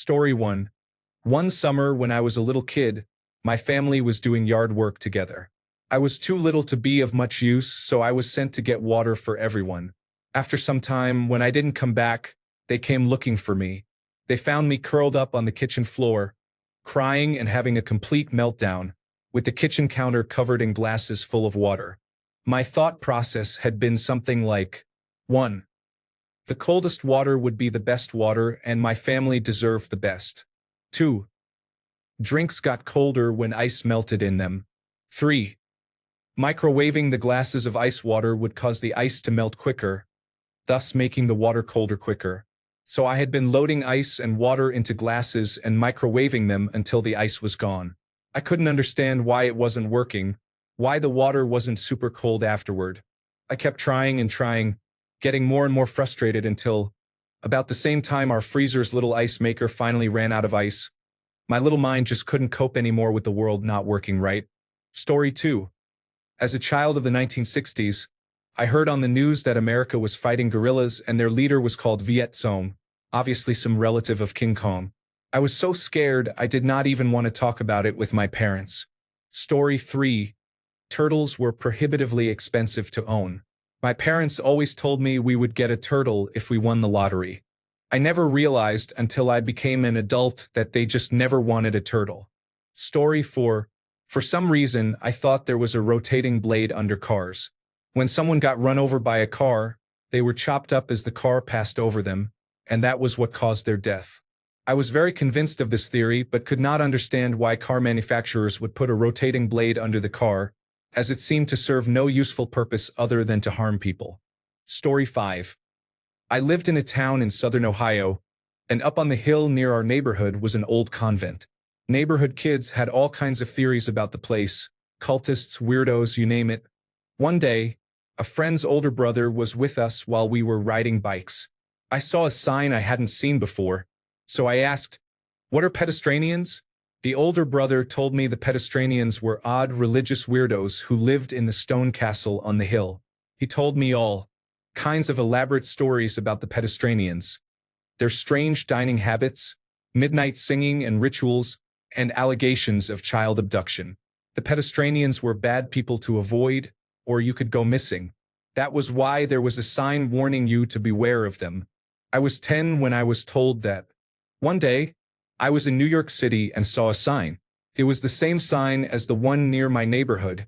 Story 1. One summer when I was a little kid, my family was doing yard work together. I was too little to be of much use, so I was sent to get water for everyone. After some time, when I didn't come back, they came looking for me. They found me curled up on the kitchen floor, crying and having a complete meltdown, with the kitchen counter covered in glasses full of water. My thought process had been something like, 1. The coldest water would be the best water, and my family deserved the best. 2. Drinks got colder when ice melted in them. 3. Microwaving the glasses of ice water would cause the ice to melt quicker, thus making the water colder quicker. So I had been loading ice and water into glasses and microwaving them until the ice was gone. I couldn't understand why it wasn't working, why the water wasn't super cold afterward. I kept trying and trying, getting more and more frustrated until, about the same time our freezer's little ice maker finally ran out of ice. My little mind just couldn't cope anymore with the world not working right. Story 2. As a child of the 1960s, I heard on the news that America was fighting guerrillas and their leader was called Viet Cong, obviously some relative of King Kong. I was so scared I did not even want to talk about it with my parents. Story 3. Turtles were prohibitively expensive to own. My parents always told me we would get a turtle if we won the lottery. I never realized until I became an adult that they just never wanted a turtle. Story 4. For some reason, I thought there was a rotating blade under cars. When someone got run over by a car, they were chopped up as the car passed over them, and that was what caused their death. I was very convinced of this theory, but could not understand why car manufacturers would put a rotating blade under the car, as it seemed to serve no useful purpose other than to harm people. Story 5. I lived in a town in southern Ohio, and up on the hill near our neighborhood was an old convent. Neighborhood kids had all kinds of theories about the place, cultists, weirdos, you name it. One day, a friend's older brother was with us while we were riding bikes. I saw a sign I hadn't seen before, so I asked, "What are pedestrians?" The older brother told me the pedestrians were odd religious weirdos who lived in the stone castle on the hill. He told me all kinds of elaborate stories about the pedestrians, their strange dining habits, midnight singing and rituals, and allegations of child abduction. The pedestrians were bad people to avoid, or you could go missing. That was why there was a sign warning you to beware of them. I was 10 when I was told that. One day, I was in New York City and saw a sign. It was the same sign as the one near my neighborhood,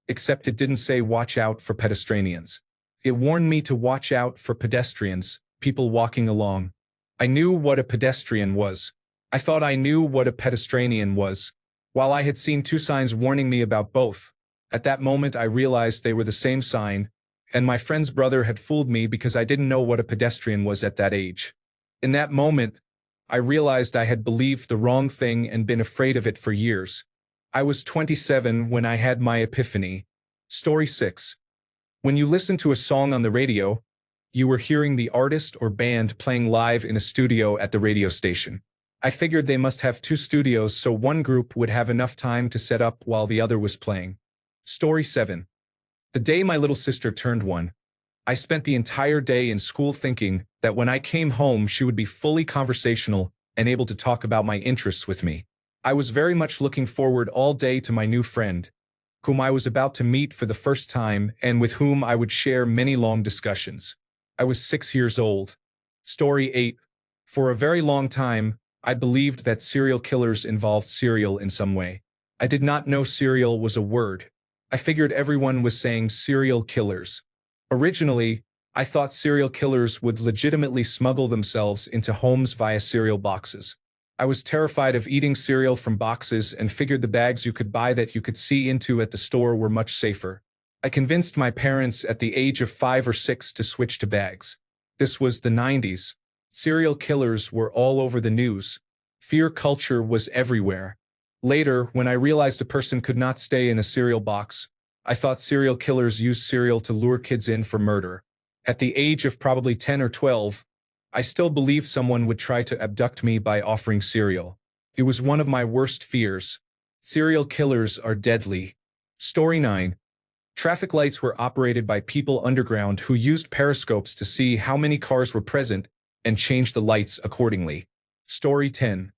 except it didn't say watch out for pedestrians. It warned me to watch out for pedestrians, people walking along. I knew what a pedestrian was. I thought I knew what a pedestrian was, while I had seen two signs warning me about both. At that moment I realized they were the same sign, and my friend's brother had fooled me because I didn't know what a pedestrian was at that age. In that moment, I realized I had believed the wrong thing and been afraid of it for years. I was 27 when I had my epiphany. Story 6. When you listen to a song on the radio, you were hearing the artist or band playing live in a studio at the radio station. I figured they must have two studios so one group would have enough time to set up while the other was playing. Story 7. The day my little sister turned 1, I spent the entire day in school thinking that when I came home she would be fully conversational and able to talk about my interests with me. I was very much looking forward all day to my new friend, whom I was about to meet for the first time and with whom I would share many long discussions. I was 6 years old. Story 8. For a very long time, I believed that serial killers involved cereal in some way. I did not know cereal was a word. I figured everyone was saying serial killers. Originally, I thought serial killers would legitimately smuggle themselves into homes via cereal boxes. I was terrified of eating cereal from boxes and figured the bags you could buy that you could see into at the store were much safer. I convinced my parents at the age of 5 or 6 to switch to bags. This was the 90s. Serial killers were all over the news. Fear culture was everywhere. Later, when I realized a person could not stay in a cereal box, I thought serial killers used cereal to lure kids in for murder. At the age of probably 10 or 12, I still believed someone would try to abduct me by offering cereal. It was one of my worst fears. Serial killers are deadly. Story 9. Traffic lights were operated by people underground who used periscopes to see how many cars were present and change the lights accordingly. Story 10.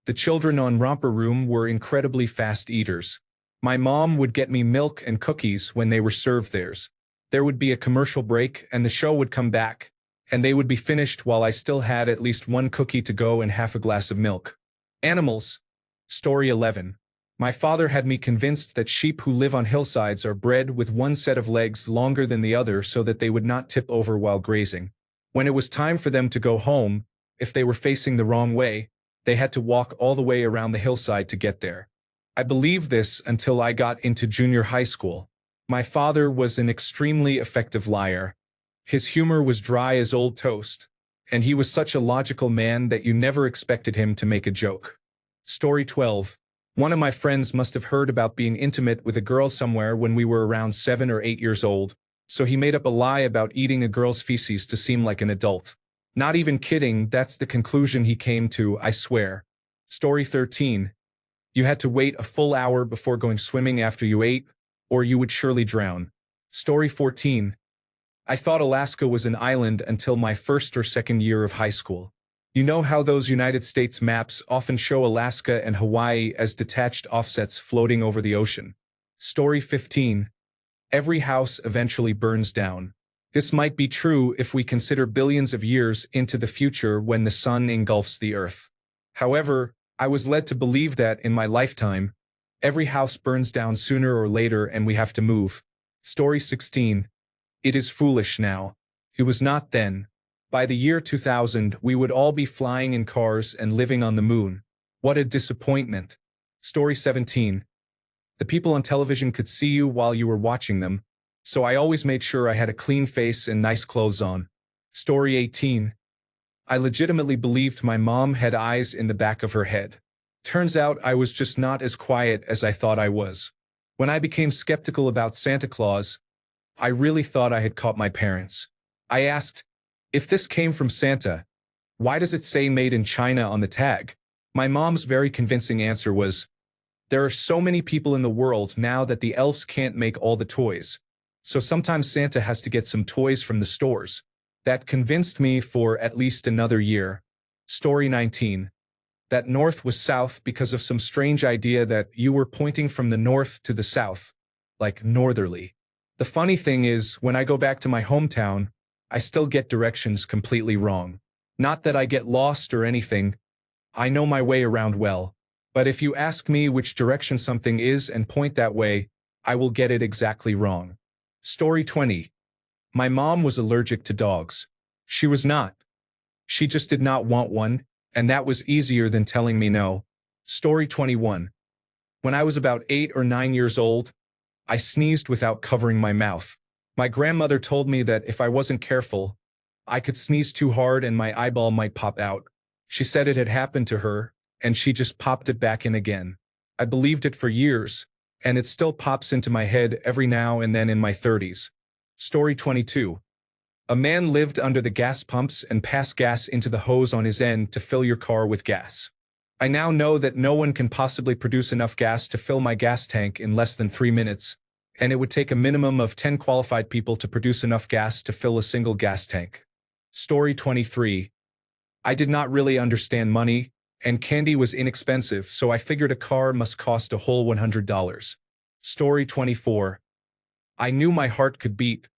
The children on Romper Room were incredibly fast eaters. My mom would get me milk and cookies when they were served theirs. There would be a commercial break and the show would come back, and they would be finished while I still had at least one cookie to go and half a glass of milk. Animals. Story 11. My father had me convinced that sheep who live on hillsides are bred with one set of legs longer than the other so that they would not tip over while grazing. When it was time for them to go home, if they were facing the wrong way, they had to walk all the way around the hillside to get there. I believed this until I got into junior high school. My father was an extremely effective liar. His humor was dry as old toast, and he was such a logical man that you never expected him to make a joke. Story 12. One of my friends must have heard about being intimate with a girl somewhere when we were around 7 or 8 years old, so he made up a lie about eating a girl's feces to seem like an adult. Not even kidding, that's the conclusion he came to, I swear. Story 13. You had to wait a full hour before going swimming after you ate, or you would surely drown. Story 14. I thought Alaska was an island until my first or second year of high school. You know how those United States maps often show Alaska and Hawaii as detached offsets floating over the ocean? Story 15. Every house eventually burns down. This might be true if we consider billions of years into the future when the sun engulfs the earth. However, I was led to believe that in my lifetime, every house burns down sooner or later and we have to move. Story 16. It is foolish now. It was not then. By the year 2000, we would all be flying in cars and living on the moon. What a disappointment. Story 17. The people on television could see you while you were watching them, so I always made sure I had a clean face and nice clothes on. Story 18. I legitimately believed my mom had eyes in the back of her head. Turns out I was just not as quiet as I thought I was. When I became skeptical about Santa Claus, I really thought I had caught my parents. I asked, if this came from Santa, why does it say made in China on the tag? My mom's very convincing answer was, there are so many people in the world now that the elves can't make all the toys. So sometimes Santa has to get some toys from the stores. That convinced me for at least another year. Story 19. That north was south because of some strange idea that you were pointing from the north to the south, like northerly. The funny thing is, when I go back to my hometown, I still get directions completely wrong. Not that I get lost or anything. I know my way around well. But if you ask me which direction something is and point that way, I will get it exactly wrong. Story 20. My mom was allergic to dogs. She was not. She just did not want one, and that was easier than telling me no. Story 21. When I was about 8 or 9 years old, I sneezed without covering my mouth. My grandmother told me that if I wasn't careful, I could sneeze too hard and my eyeball might pop out. She said it had happened to her, and she just popped it back in again. I believed it for years, and it still pops into my head every now and then in my 30s. Story 22. A man lived under the gas pumps and passed gas into the hose on his end to fill your car with gas. I now know that no one can possibly produce enough gas to fill my gas tank in less than 3 minutes, and it would take a minimum of 10 qualified people to produce enough gas to fill a single gas tank. Story 23. I did not really understand money, and candy was inexpensive, so I figured a car must cost a whole $100. Story 24. I knew my heart could beat,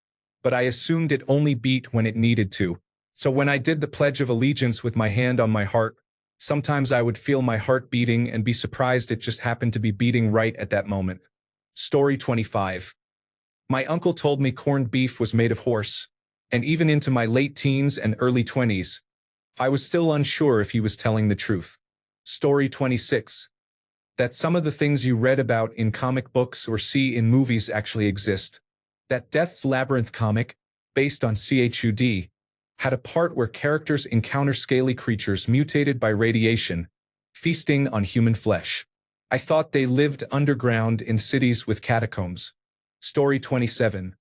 but I assumed it only beat when it needed to. So when I did the Pledge of Allegiance with my hand on my heart, sometimes I would feel my heart beating and be surprised it just happened to be beating right at that moment. Story 25. My uncle told me corned beef was made of horse, and even into my late teens and early 20s, I was still unsure if he was telling the truth. Story 26. That some of the things you read about in comic books or see in movies actually exist. That Death's Labyrinth comic, based on CHUD, had a part where characters encounter scaly creatures mutated by radiation, feasting on human flesh. I thought they lived underground in cities with catacombs. Story 27.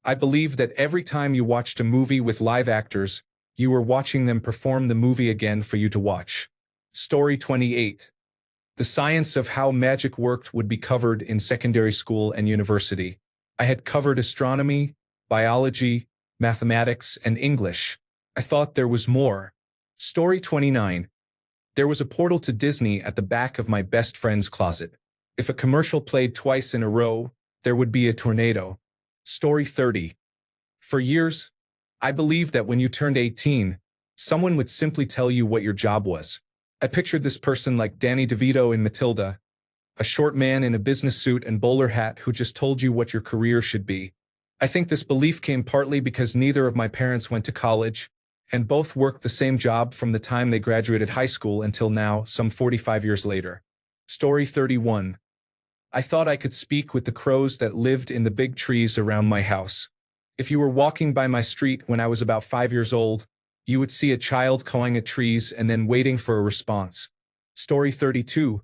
I believe that every time you watched a movie with live actors, you were watching them perform the movie again for you to watch. Story 28. The science of how magic worked would be covered in secondary school and university. I had covered astronomy, biology, mathematics, and English. I thought there was more. Story 29. There was a portal to Disney at the back of my best friend's closet. If a commercial played twice in a row, there would be a tornado. Story 30. For years, I believed that when you turned 18, someone would simply tell you what your job was. I pictured this person like Danny DeVito in Matilda, a short man in a business suit and bowler hat who just told you what your career should be. I think this belief came partly because neither of my parents went to college, and both worked the same job from the time they graduated high school until now, some 45 years later. Story 31. I thought I could speak with the crows that lived in the big trees around my house. If you were walking by my street when I was about 5 years old, you would see a child cawing at trees and then waiting for a response. Story 32.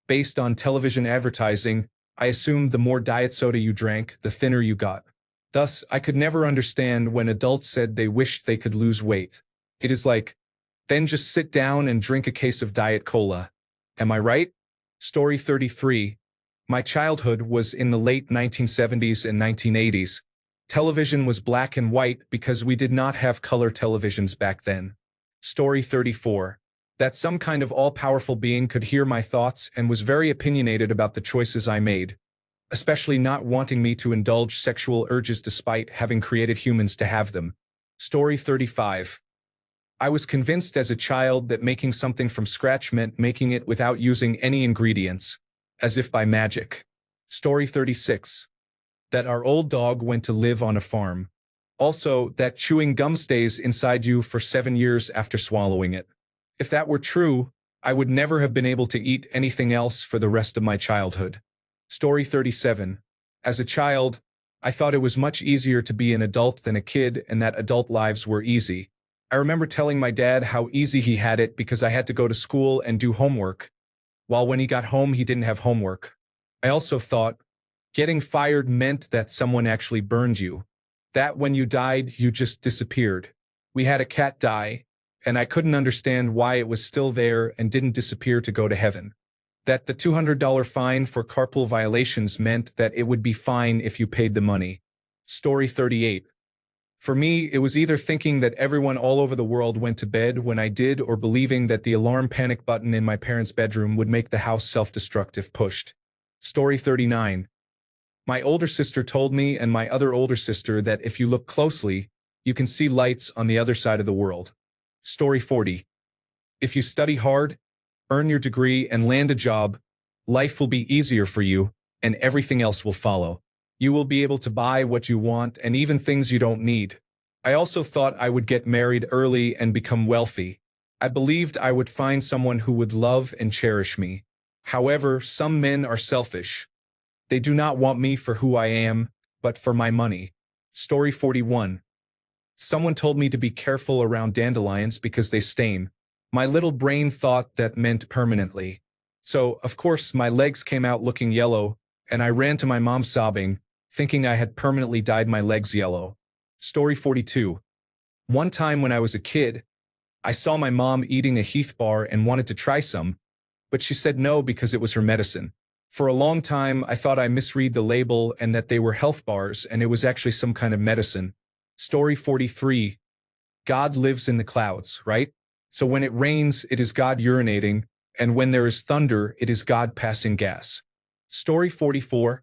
Based on television advertising, I assumed the more diet soda you drank, the thinner you got. Thus, I could never understand when adults said they wished they could lose weight. It is like, then just sit down and drink a case of Diet Cola. Am I right? Story 33. My childhood was in the late 1970s and 1980s. Television was black and white because we did not have color televisions back then. Story 34. That some kind of all-powerful being could hear my thoughts and was very opinionated about the choices I made, especially not wanting me to indulge sexual urges despite having created humans to have them. Story 35. I was convinced as a child that making something from scratch meant making it without using any ingredients, as if by magic. Story 36. That our old dog went to live on a farm. Also, that chewing gum stays inside you for 7 years after swallowing it. If that were true, I would never have been able to eat anything else for the rest of my childhood. Story 37. As a child, I thought it was much easier to be an adult than a kid and that adult lives were easy. I remember telling my dad how easy he had it because I had to go to school and do homework, while when he got home he didn't have homework. I also thought getting fired meant that someone actually burned you, that when you died you just disappeared. We had a cat die, and I couldn't understand why it was still there and didn't disappear to go to heaven. That the $200 fine for carpool violations meant that it would be fine if you paid the money. Story 38. For me, it was either thinking that everyone all over the world went to bed when I did or believing that the alarm panic button in my parents' bedroom would make the house self-destruct if pushed. Story 39. My older sister told me and my other older sister that if you look closely, you can see lights on the other side of the world. Story 40. If you study hard, earn your degree and land a job, life will be easier for you, and everything else will follow. You will be able to buy what you want and even things you don't need. I also thought I would get married early and become wealthy. I believed I would find someone who would love and cherish me. However, some men are selfish. They do not want me for who I am, but for my money. Story 41. Someone told me to be careful around dandelions because they stain. My little brain thought that meant permanently. So, of course, my legs came out looking yellow, and I ran to my mom sobbing, thinking I had permanently dyed my legs yellow. Story 42. One time when I was a kid, I saw my mom eating a Heath bar and wanted to try some, but she said no because it was her medicine. For a long time, I thought I misread the label and that they were health bars and it was actually some kind of medicine. Story 43. God lives in the clouds, right? So when it rains, it is God urinating, and when there is thunder, it is God passing gas. Story 44.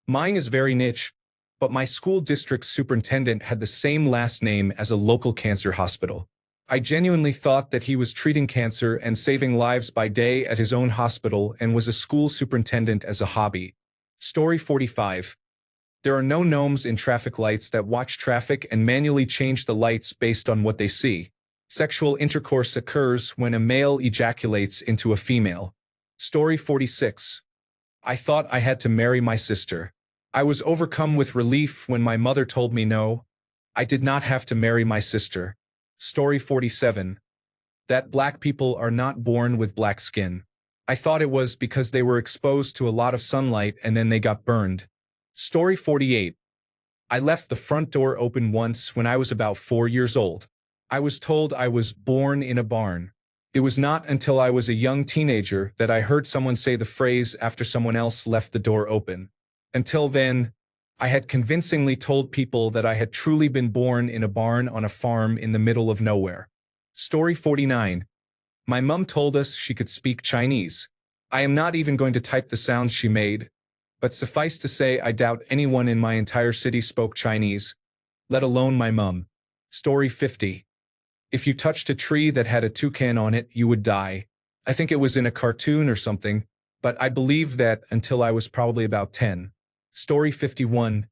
Mine is very niche, but my school district's superintendent had the same last name as a local cancer hospital. I genuinely thought that he was treating cancer and saving lives by day at his own hospital and was a school superintendent as a hobby. Story 45. There are no gnomes in traffic lights that watch traffic and manually change the lights based on what they see. Sexual intercourse occurs when a male ejaculates into a female. Story 46. I thought I had to marry my sister. I was overcome with relief when my mother told me no. I did not have to marry my sister. Story 47. That black people are not born with black skin. I thought it was because they were exposed to a lot of sunlight and then they got burned. Story 48. I left the front door open once when I was about 4 years old. I was told I was born in a barn. It was not until I was a young teenager that I heard someone say the phrase after someone else left the door open. Until then, I had convincingly told people that I had truly been born in a barn on a farm in the middle of nowhere. Story 49. My mum told us she could speak Chinese. I am not even going to type the sounds she made, but suffice to say I doubt anyone in my entire city spoke Chinese, let alone my mum. Story 50. If you touched a tree that had a toucan on it, you would die. I think it was in a cartoon or something, but I believed that until I was probably about 10. Story 51.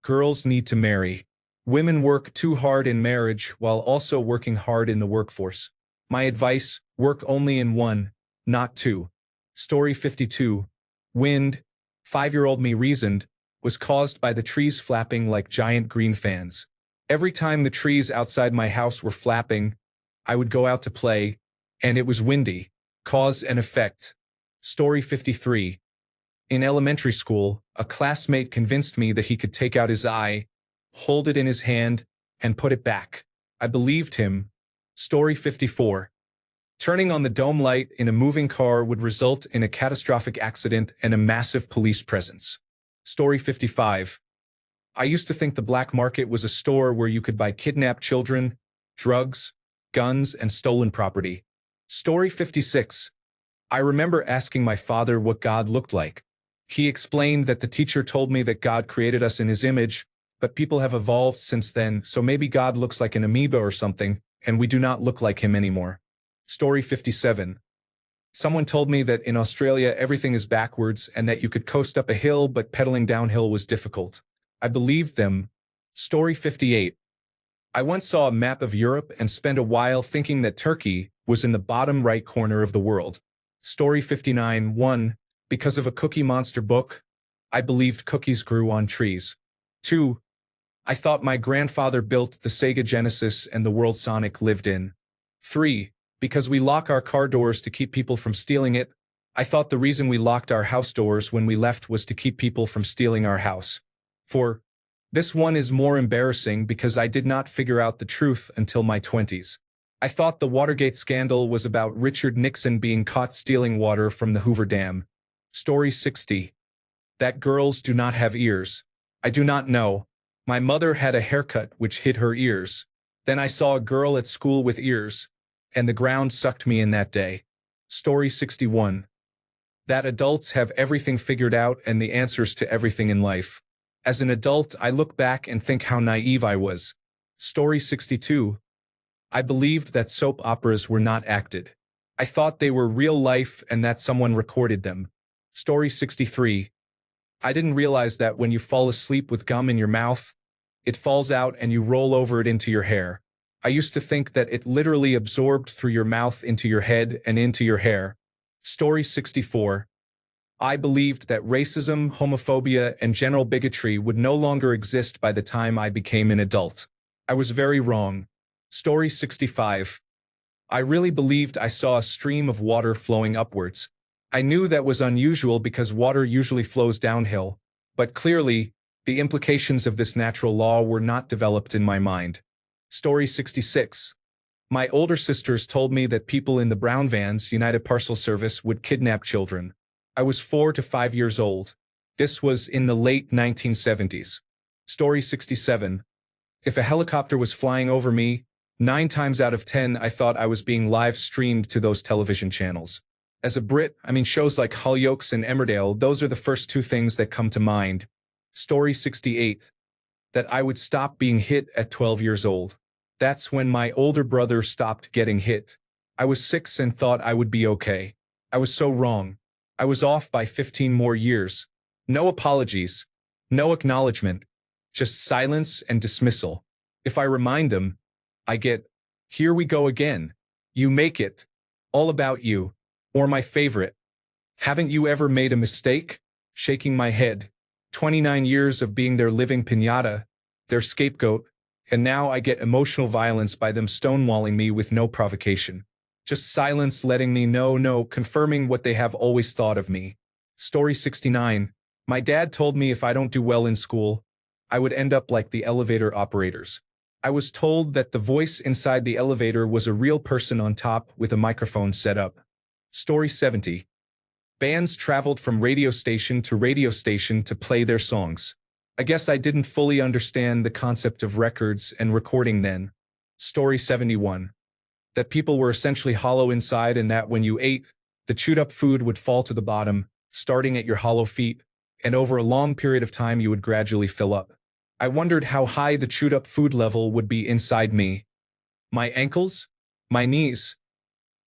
Girls need to marry. Women work too hard in marriage while also working hard in the workforce. My advice, work only in one, not two. Story 52. Wind, 5-year-old me reasoned, was caused by the trees flapping like giant green fans. Every time the trees outside my house were flapping, I would go out to play, and it was windy. Cause and effect. Story 53. In elementary school, a classmate convinced me that he could take out his eye, hold it in his hand, and put it back. I believed him. Story 54. Turning on the dome light in a moving car would result in a catastrophic accident and a massive police presence. Story 55. I used to think the black market was a store where you could buy kidnapped children, drugs, guns, and stolen property. Story 56. I remember asking my father what God looked like. He explained that the teacher told me that God created us in his image, but people have evolved since then, so maybe God looks like an amoeba or something, and we do not look like him anymore. Story 57. Someone told me that in Australia everything is backwards and that you could coast up a hill but pedaling downhill was difficult. I believed them. Story 58. I once saw a map of Europe and spent a while thinking that Turkey was in the bottom right corner of the world. Story 59. 1. Because of a Cookie Monster book, I believed cookies grew on trees. 2. I thought my grandfather built the Sega Genesis and the world Sonic lived in. 3. Because we lock our car doors to keep people from stealing it, I thought the reason we locked our house doors when we left was to keep people from stealing our house. 4. This one is more embarrassing because I did not figure out the truth until my 20s. I thought the Watergate scandal was about Richard Nixon being caught stealing water from the Hoover Dam. Story 60. That girls do not have ears. I do not know. My mother had a haircut which hid her ears. Then I saw a girl at school with ears, and the ground sucked me in that day. Story 61. That adults have everything figured out and the answers to everything in life. As an adult, I look back and think how naive I was. Story 62. I believed that soap operas were not acted. I thought they were real life and that someone recorded them. Story 63. I didn't realize that when you fall asleep with gum in your mouth, it falls out and you roll over it into your hair. I used to think that it literally absorbed through your mouth into your head and into your hair. Story 64. I believed that racism, homophobia, and general bigotry would no longer exist by the time I became an adult. I was very wrong. Story 65. I really believed I saw a stream of water flowing upwards. I knew that was unusual because water usually flows downhill, but clearly, the implications of this natural law were not developed in my mind. Story 66. My older sisters told me that people in the brown vans United Parcel Service would kidnap children. I was 4 to 5 years old. This was in the late 1970s. Story 67. If a helicopter was flying over me, 9 times out of 10 I thought I was being live streamed to those television channels. As a Brit, shows like Hollyoaks and Emmerdale, those are the first 2 things that come to mind. Story 68. That I would stop being hit at 12 years old. That's when my older brother stopped getting hit. I was 6 and thought I would be okay. I was so wrong. I was off by 15 more years. No apologies. No acknowledgement. Just silence and dismissal. If I remind them, I get, here we go again. You make it. All about you. Or my favorite. Haven't you ever made a mistake? Shaking my head. 29 years of being their living piñata, their scapegoat, and now I get emotional violence by them stonewalling me with no provocation. Just silence letting me know no, confirming what they have always thought of me. Story 69. My dad told me if I don't do well in school, I would end up like the elevator operators. I was told that the voice inside the elevator was a real person on top with a microphone set up. Story 70. Bands traveled from radio station to play their songs. I guess I didn't fully understand the concept of records and recording then. Story 71. that people were essentially hollow inside and that when you ate, the chewed up food would fall to the bottom, starting at your hollow feet, and over a long period of time you would gradually fill up. I wondered how high the chewed up food level would be inside me, my ankles, my knees,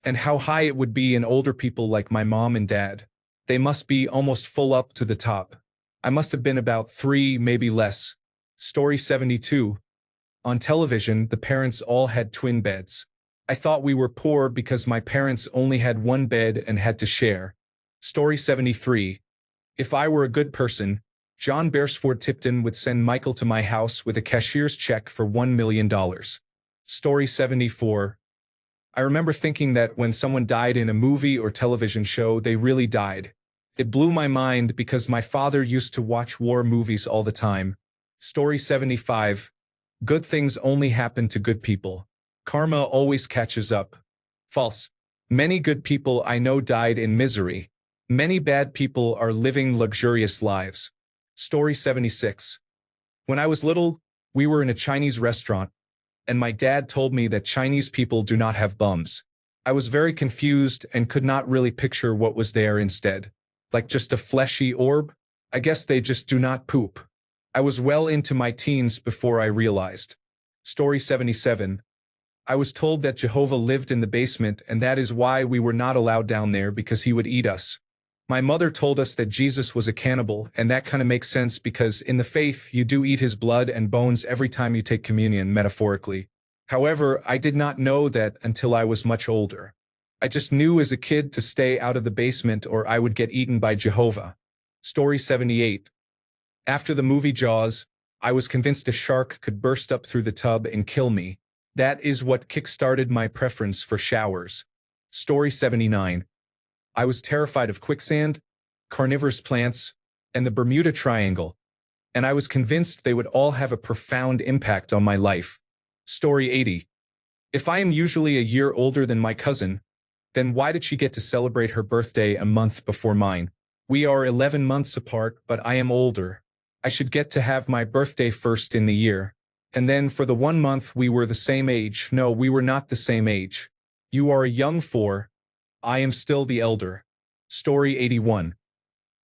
and how high it would be in older people like my mom and dad. They must be almost full up to the top. I must have been about 3, maybe less. Story 72. On television, the parents all had twin beds. I thought we were poor because my parents only had one bed and had to share. Story 73. If I were a good person, John Beresford Tipton would send Michael to my house with a cashier's check for $1 million. Story 74. I remember thinking that when someone died in a movie or television show, they really died. It blew my mind because my father used to watch war movies all the time. Story 75. Good things only happen to good people. Karma always catches up. False. Many good people I know died in misery. Many bad people are living luxurious lives. Story 76. When I was little, we were in a Chinese restaurant, and my dad told me that Chinese people do not have bums. I was very confused and could not really picture what was there instead. Like just a fleshy orb? I guess they just do not poop. I was well into my teens before I realized. Story 77. I was told that Jehovah lived in the basement and that is why we were not allowed down there because he would eat us. My mother told us that Jesus was a cannibal, and that kind of makes sense because in the faith you do eat his blood and bones every time you take communion, metaphorically. However, I did not know that until I was much older. I just knew as a kid to stay out of the basement or I would get eaten by Jehovah. Story 78. After the movie Jaws, I was convinced a shark could burst up through the tub and kill me. That is what kick-started my preference for showers. Story 79. I was terrified of quicksand, carnivorous plants, and the Bermuda Triangle, and I was convinced they would all have a profound impact on my life. Story 80. If I am usually a year older than my cousin, then why did she get to celebrate her birthday a month before mine? We are 11 months apart, but I am older. I should get to have my birthday first in the year. And then for the 1 month we were the same age. No, we were not the same age. You are a young 4. I am still the elder. Story 81.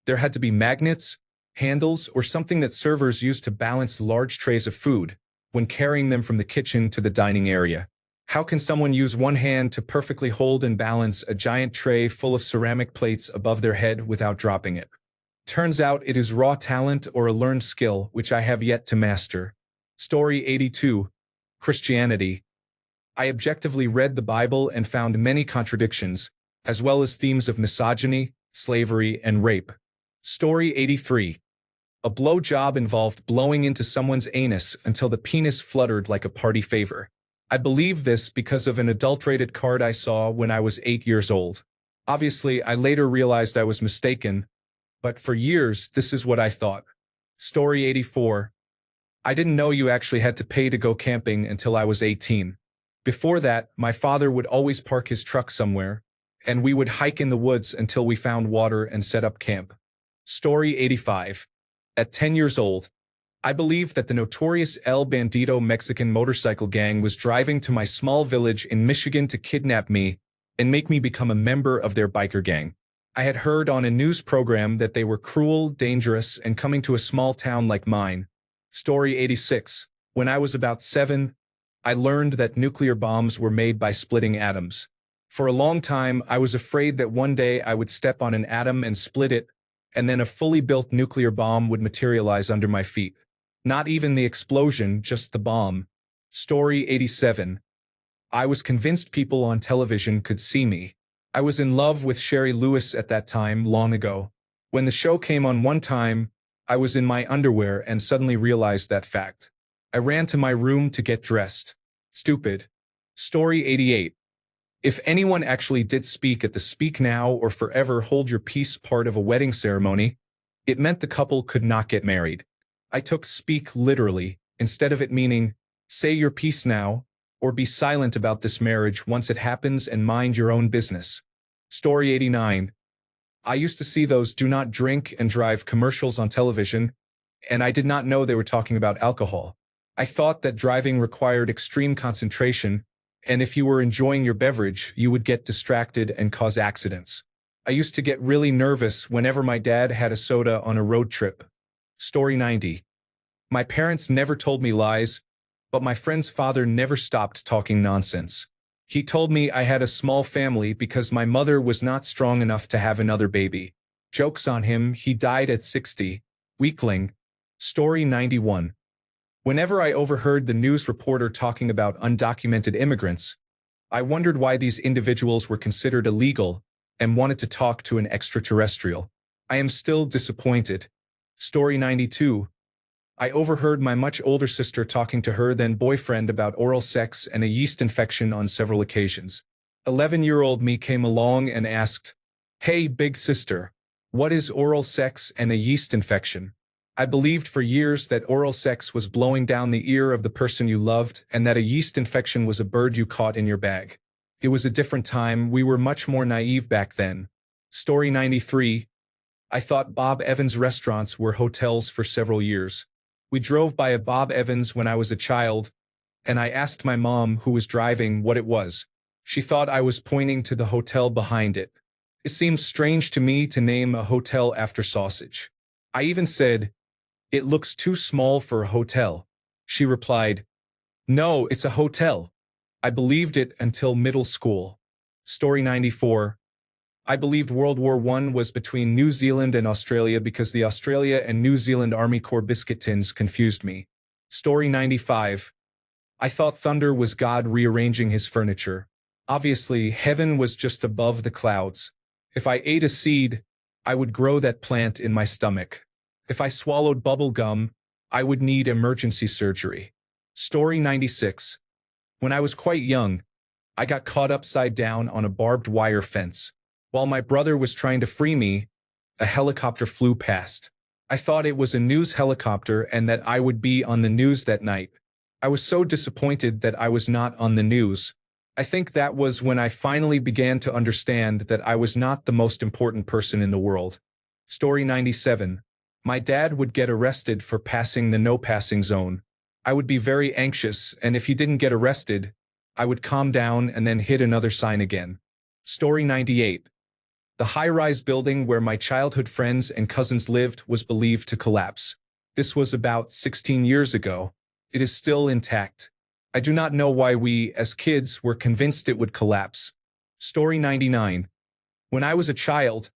There had to be magnets, handles, or something that servers used to balance large trays of food when carrying them from the kitchen to the dining area. How can someone use one hand to perfectly hold and balance a giant tray full of ceramic plates above their head without dropping it? Turns out it is raw talent or a learned skill which I have yet to master. Story 82. Christianity. I objectively read the Bible and found many contradictions, as well as themes of misogyny, slavery, and rape. Story 83. A blowjob involved blowing into someone's anus until the penis fluttered like a party favor. I believe this because of an adulterated card I saw when I was 8 years old. Obviously, I later realized I was mistaken, but for years, this is what I thought. Story 84. I didn't know you actually had to pay to go camping until I was 18. Before that, my father would always park his truck somewhere, and we would hike in the woods until we found water and set up camp. Story 85. At 10 years old, I believed that the notorious El Bandito Mexican motorcycle gang was driving to my small village in Michigan to kidnap me and make me become a member of their biker gang. I had heard on a news program that they were cruel, dangerous, and coming to a small town like mine. Story 86. When I was about 7, I learned that nuclear bombs were made by splitting atoms. For a long time, I was afraid that one day I would step on an atom and split it, and then a fully built nuclear bomb would materialize under my feet. Not even the explosion, just the bomb. Story 87. I was convinced people on television could see me. I was in love with Sherry Lewis at that time, long ago. When the show came on one time, I was in my underwear and suddenly realized that fact. I ran to my room to get dressed. Stupid. Story 88. If anyone actually did speak at the Speak Now or Forever Hold Your Peace part of a wedding ceremony, it meant the couple could not get married. I took speak literally, instead of it meaning, say your piece now, or be silent about this marriage once it happens and mind your own business. Story 89. I used to see those do not drink and drive commercials on television, and I did not know they were talking about alcohol. I thought that driving required extreme concentration, and if you were enjoying your beverage, you would get distracted and cause accidents. I used to get really nervous whenever my dad had a soda on a road trip. Story 90. My parents never told me lies, but my friend's father never stopped talking nonsense. He told me I had a small family because my mother was not strong enough to have another baby. Joke's on him, he died at 60. Weakling. Story 91. Whenever I overheard the news reporter talking about undocumented immigrants, I wondered why these individuals were considered illegal and wanted to talk to an extraterrestrial. I am still disappointed. Story 92. I overheard my much older sister talking to her then boyfriend about oral sex and a yeast infection on several occasions. 11-year-old me came along and asked, "Hey, big sister, what is oral sex and a yeast infection?" I believed for years that oral sex was blowing down the ear of the person you loved and that a yeast infection was a bird you caught in your bag. It was a different time, we were much more naive back then. Story 93. I thought Bob Evans restaurants were hotels for several years. We drove by a Bob Evans when I was a child, and I asked my mom, who was driving, what it was. She thought I was pointing to the hotel behind it. It seemed strange to me to name a hotel after sausage. I even said, "It looks too small for a hotel." She replied, "No, it's a hotel." I believed it until middle school. Story 94. I believed World War I was between New Zealand and Australia because the Australia and New Zealand Army Corps biscuit tins confused me. Story 95. I thought thunder was God rearranging his furniture. Obviously, heaven was just above the clouds. If I ate a seed, I would grow that plant in my stomach. If I swallowed bubble gum, I would need emergency surgery. Story 96. When I was quite young, I got caught upside down on a barbed wire fence. While my brother was trying to free me, a helicopter flew past. I thought it was a news helicopter and that I would be on the news that night. I was so disappointed that I was not on the news. I think that was when I finally began to understand that I was not the most important person in the world. Story 97. My dad would get arrested for passing the no passing zone. I would be very anxious, and if he didn't get arrested, I would calm down and then hit another sign again. Story 98. The high-rise building where my childhood friends and cousins lived was believed to collapse. This was about 16 years ago. It is still intact. I do not know why we, as kids, were convinced it would collapse. Story 99. When I was a child,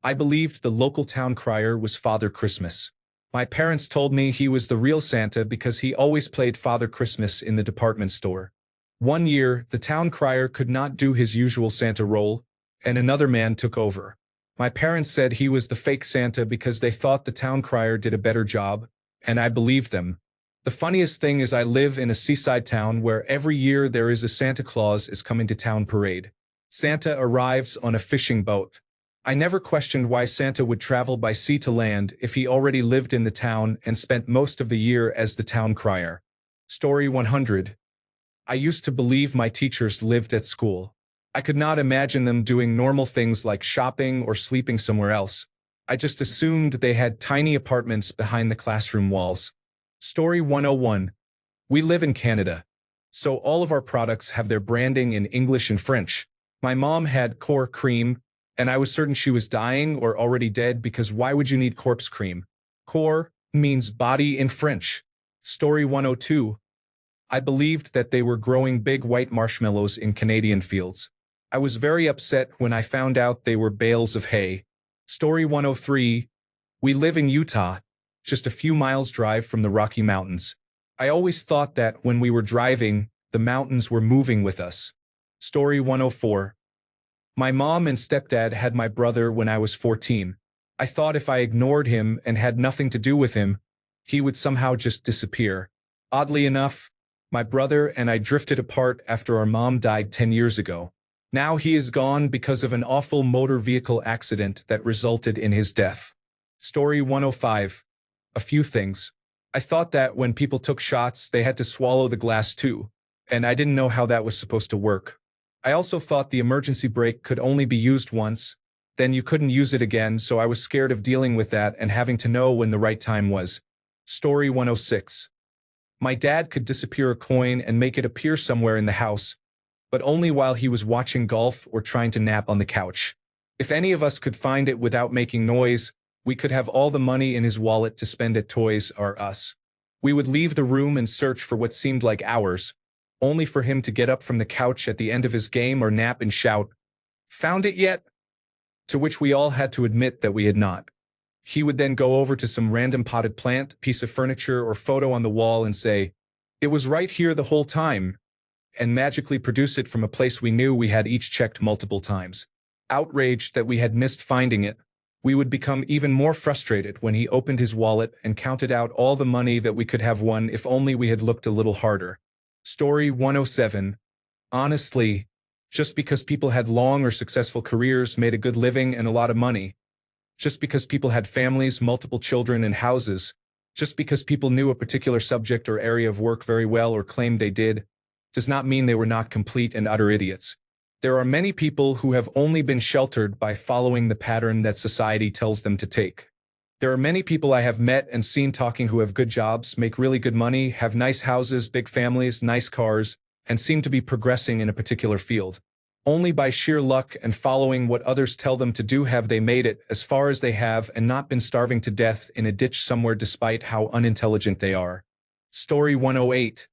I believed the local town crier was Father Christmas. My parents told me he was the real Santa because he always played Father Christmas in the department store. One year, the town crier could not do his usual Santa role, and another man took over. My parents said he was the fake Santa because they thought the town crier did a better job, and I believed them. The funniest thing is I live in a seaside town where every year there is a Santa Claus is coming to town parade. Santa arrives on a fishing boat. I never questioned why Santa would travel by sea to land if he already lived in the town and spent most of the year as the town crier. Story 100. I used to believe my teachers lived at school. I could not imagine them doing normal things like shopping or sleeping somewhere else. I just assumed they had tiny apartments behind the classroom walls. Story 101. We live in Canada, so all of our products have their branding in English and French. My mom had core cream, and I was certain she was dying or already dead because why would you need corpse cream? Core means body in French. Story 102. I believed that they were growing big white marshmallows in Canadian fields. I was very upset when I found out they were bales of hay. Story 103. We live in Utah, just a few miles drive from the Rocky Mountains. I always thought that when we were driving, the mountains were moving with us. Story 104. My mom and stepdad had my brother when I was 14. I thought if I ignored him and had nothing to do with him, he would somehow just disappear. Oddly enough, my brother and I drifted apart after our mom died 10 years ago. Now he is gone because of an awful motor vehicle accident that resulted in his death. Story 105. A few things. I thought that when people took shots, they had to swallow the glass too, and I didn't know how that was supposed to work. I also thought the emergency brake could only be used once, then you couldn't use it again, so I was scared of dealing with that and having to know when the right time was. Story 106. My dad could disappear a coin and make it appear somewhere in the house, but only while he was watching golf or trying to nap on the couch. If any of us could find it without making noise, we could have all the money in his wallet to spend at Toys R Us. We would leave the room and search for what seemed like hours, only for him to get up from the couch at the end of his game or nap and shout, "Found it yet?" To which we all had to admit that we had not. He would then go over to some random potted plant, piece of furniture, or photo on the wall and say, "It was right here the whole time," and magically produce it from a place we knew we had each checked multiple times. Outraged that we had missed finding it, we would become even more frustrated when he opened his wallet and counted out all the money that we could have won if only we had looked a little harder. Story 107. Honestly, just because people had long or successful careers, made a good living and a lot of money, just because people had families, multiple children, and houses, just because people knew a particular subject or area of work very well or claimed they did, does not mean they were not complete and utter idiots. There are many people who have only been sheltered by following the pattern that society tells them to take. There are many people I have met and seen talking who have good jobs, make really good money, have nice houses, big families, nice cars, and seem to be progressing in a particular field. Only by sheer luck and following what others tell them to do have they made it as far as they have and not been starving to death in a ditch somewhere despite how unintelligent they are. Story 108.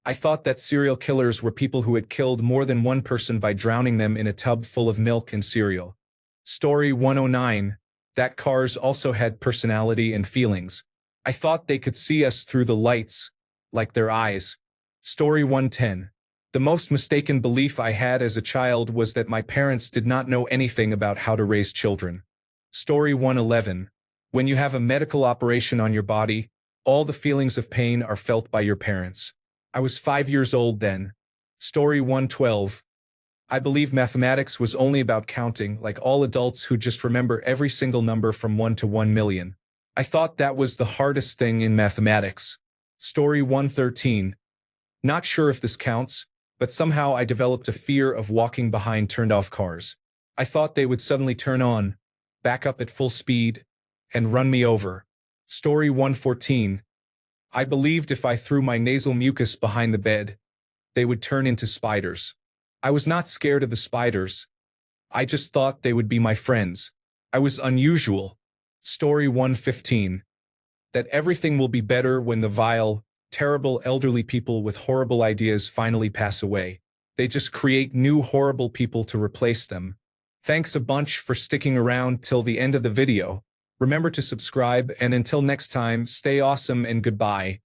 I thought that serial killers were people who had killed more than one person by drowning them in a tub full of milk and cereal. Story 109. That cars also had personality and feelings. I thought they could see us through the lights, like their eyes. Story 110. The most mistaken belief I had as a child was that my parents did not know anything about how to raise children. Story 111. When you have a medical operation on your body, all the feelings of pain are felt by your parents. I was 5 years old then. Story 112. I believe mathematics was only about counting, like all adults who just remember every single number from 1 to 1 million. I thought that was the hardest thing in mathematics. Story 113. Not sure if this counts, but somehow I developed a fear of walking behind turned-off cars. I thought they would suddenly turn on, back up at full speed, and run me over. Story 114. I believed if I threw my nasal mucus behind the bed, they would turn into spiders. I was not scared of the spiders. I just thought they would be my friends. I was unusual. Story 115. That everything will be better when the vile, terrible elderly people with horrible ideas finally pass away. They just create new horrible people to replace them. Thanks a bunch for sticking around till the end of the video. Remember to subscribe, and until next time, stay awesome and goodbye.